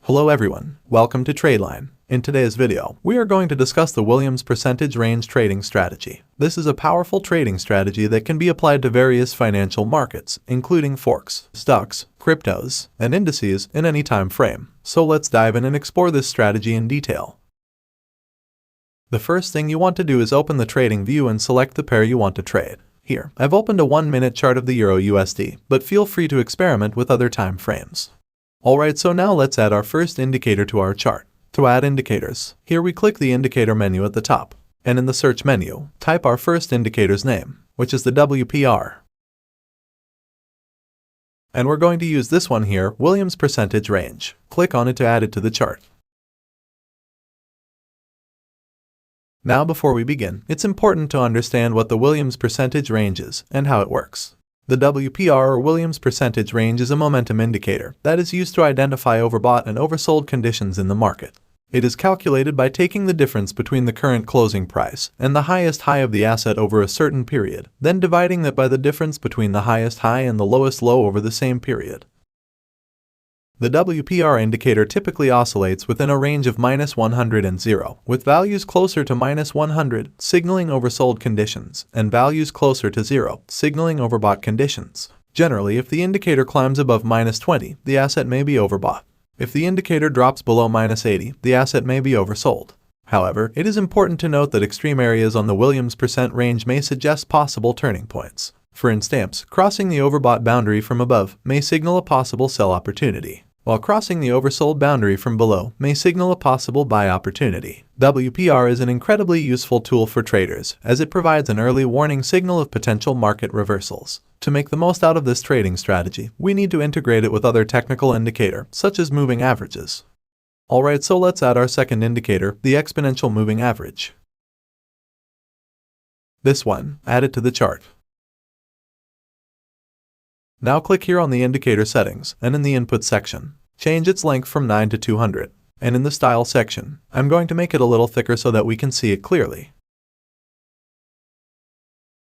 Hello everyone, welcome to TradeLine. In today's video, we are going to discuss the Williams percentage range trading strategy. This is a powerful trading strategy that can be applied to various financial markets, including forex, stocks, cryptos, and indices in any time frame. So let's dive in and explore this strategy in detail. The first thing you want to do is open the trading view and select the pair you want to trade. Here, I've opened a 1-minute chart of the Euro USD, but feel free to experiment with other time frames. Alright, so now let's add our first indicator to our chart. To add indicators, here we click the indicator menu at the top, and in the search menu, type our first indicator's name, which is the WPR. And we're going to use this one here, Williams percentage range. Click on it to add it to the chart. Now before we begin, it's important to understand what the Williams percentage range is and how it works. The WPR or Williams percentage range is a momentum indicator that is used to identify overbought and oversold conditions in the market. It is calculated by taking the difference between the current closing price and the highest high of the asset over a certain period, then dividing that by the difference between the highest high and the lowest low over the same period. The WPR indicator typically oscillates within a range of -100 and 0, with values closer to -100 signaling oversold conditions and values closer to 0 signaling overbought conditions. Generally, if the indicator climbs above -20, the asset may be overbought. If the indicator drops below -80, the asset may be oversold. However, it is important to note that extreme areas on the Williams percent range may suggest possible turning points. For instance, crossing the overbought boundary from above may signal a possible sell opportunity, while crossing the oversold boundary from below may signal a possible buy opportunity. WPR is an incredibly useful tool for traders as it provides an early warning signal of potential market reversals. To make the most out of this trading strategy, we need to integrate it with other technical indicators, such as moving averages. Alright, so let's add our second indicator, the exponential moving average. This one, add it to the chart. Now click here on the indicator settings, and in the input section, change its length from 9 to 200. And in the style section, I'm going to make it a little thicker so that we can see it clearly.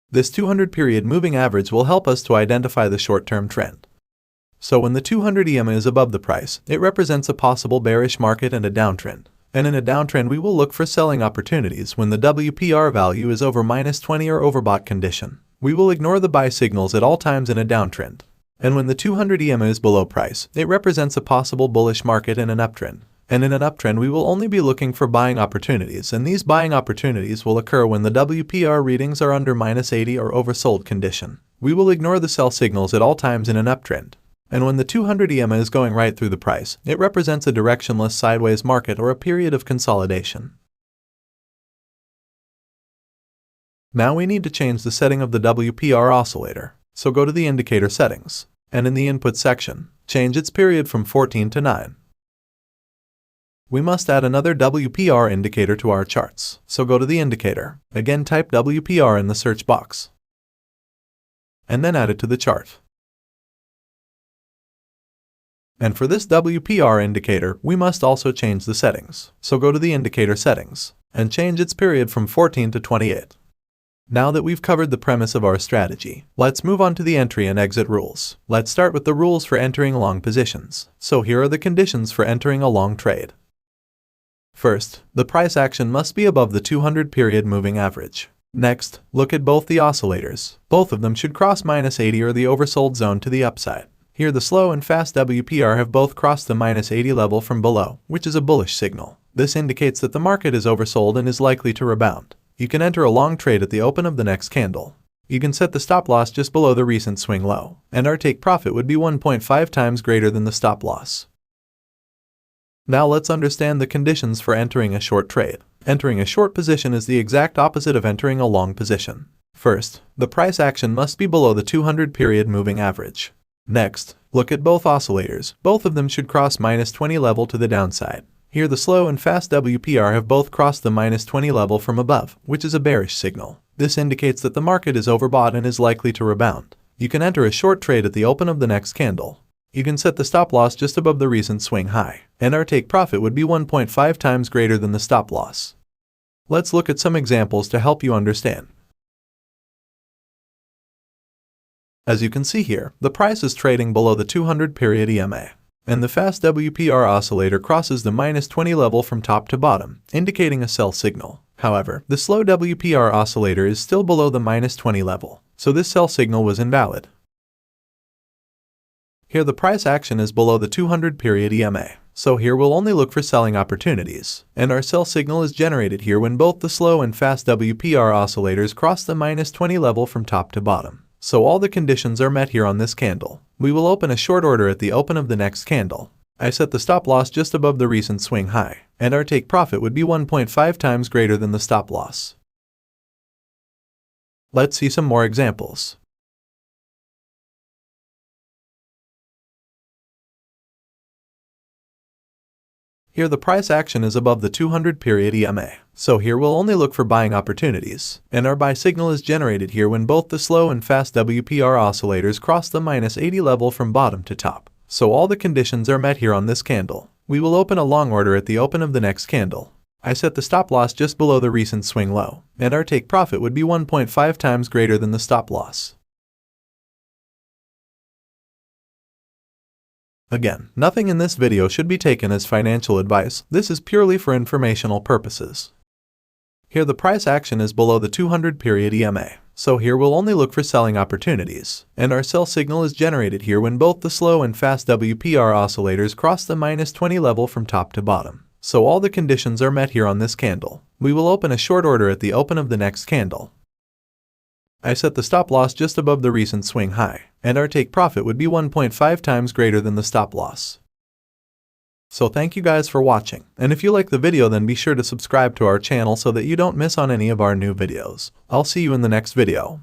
This 200 period moving average will help us to identify the short-term trend. So when the 200 EMA is above the price, it represents a possible bearish market and a downtrend. And in a downtrend, we will look for selling opportunities when the WPR value is over -20 or overbought condition. We will ignore the buy signals at all times in a downtrend. And when the 200 EMA is below price, it represents a possible bullish market and an uptrend. And in an uptrend, we will only be looking for buying opportunities, and these buying opportunities will occur when the WPR readings are under -80 or oversold condition. We will ignore the sell signals at all times in an uptrend. And when the 200 EMA is going right through the price, it represents a directionless sideways market or a period of consolidation. Now we need to change the setting of the WPR oscillator, so go to the indicator settings, and in the input section, change its period from 14 to 9. We must add another WPR indicator to our charts, so go to the indicator, again type WPR in the search box, and then add it to the chart. And for this WPR indicator, we must also change the settings, so go to the indicator settings, and change its period from 14 to 28. Now that we've covered the premise of our strategy, let's move on to the entry and exit rules. Let's start with the rules for entering long positions. So here are the conditions for entering a long trade. First, the price action must be above the 200 period moving average. Next, look at both the oscillators. Both of them should cross -80 or the oversold zone to the upside. Here the slow and fast WPR have both crossed the -80 level from below, which is a bullish signal. This indicates that the market is oversold and is likely to rebound. You can enter a long trade at the open of the next candle. You can set the stop loss just below the recent swing low, and our take profit would be 1.5 times greater than the stop loss. Now let's understand the conditions for entering a short trade. Entering a short position is the exact opposite of entering a long position. First, the price action must be below the 200 period moving average. Next, look at both oscillators. Both of them should cross -20 level to the downside. Here the slow and fast WPR have both crossed the -20 level from above, which is a bearish signal. This indicates that the market is overbought and is likely to rebound. You can enter a short trade at the open of the next candle. You can set the stop loss just above the recent swing high, and our take profit would be 1.5 times greater than the stop loss. Let's look at some examples to help you understand. As you can see here, the price is trading below the 200 period EMA. and the fast WPR oscillator crosses the -20 level from top to bottom, indicating a sell signal. However, the slow WPR oscillator is still below the -20 level, so this sell signal was invalid. Here the price action is below the 200 period EMA, so here we'll only look for selling opportunities, and our sell signal is generated here when both the slow and fast WPR oscillators cross the -20 level from top to bottom. So all the conditions are met here on this candle. We will open a short order at the open of the next candle. I set the stop loss just above the recent swing high, and our take profit would be 1.5 times greater than the stop loss. Let's see some more examples. Here the price action is above the 200 period EMA, so here we'll only look for buying opportunities, and our buy signal is generated here when both the slow and fast WPR oscillators cross the -80 level from bottom to top. So all the conditions are met here on this candle. We will open a long order at the open of the next candle. I set the stop loss just below the recent swing low, and our take profit would be 1.5 times greater than the stop loss. Again, nothing in this video should be taken as financial advice. This is purely for informational purposes. Here the price action is below the 200 period EMA, so here we'll only look for selling opportunities, and our sell signal is generated here when both the slow and fast WPR oscillators cross the -20 level from top to bottom. So all the conditions are met here on this candle. We will open a short order at the open of the next candle. I set the stop loss just above the recent swing high, and our take profit would be 1.5 times greater than the stop loss. So thank you guys for watching, and if you like the video then be sure to subscribe to our channel so that you don't miss on any of our new videos. I'll see you in the next video.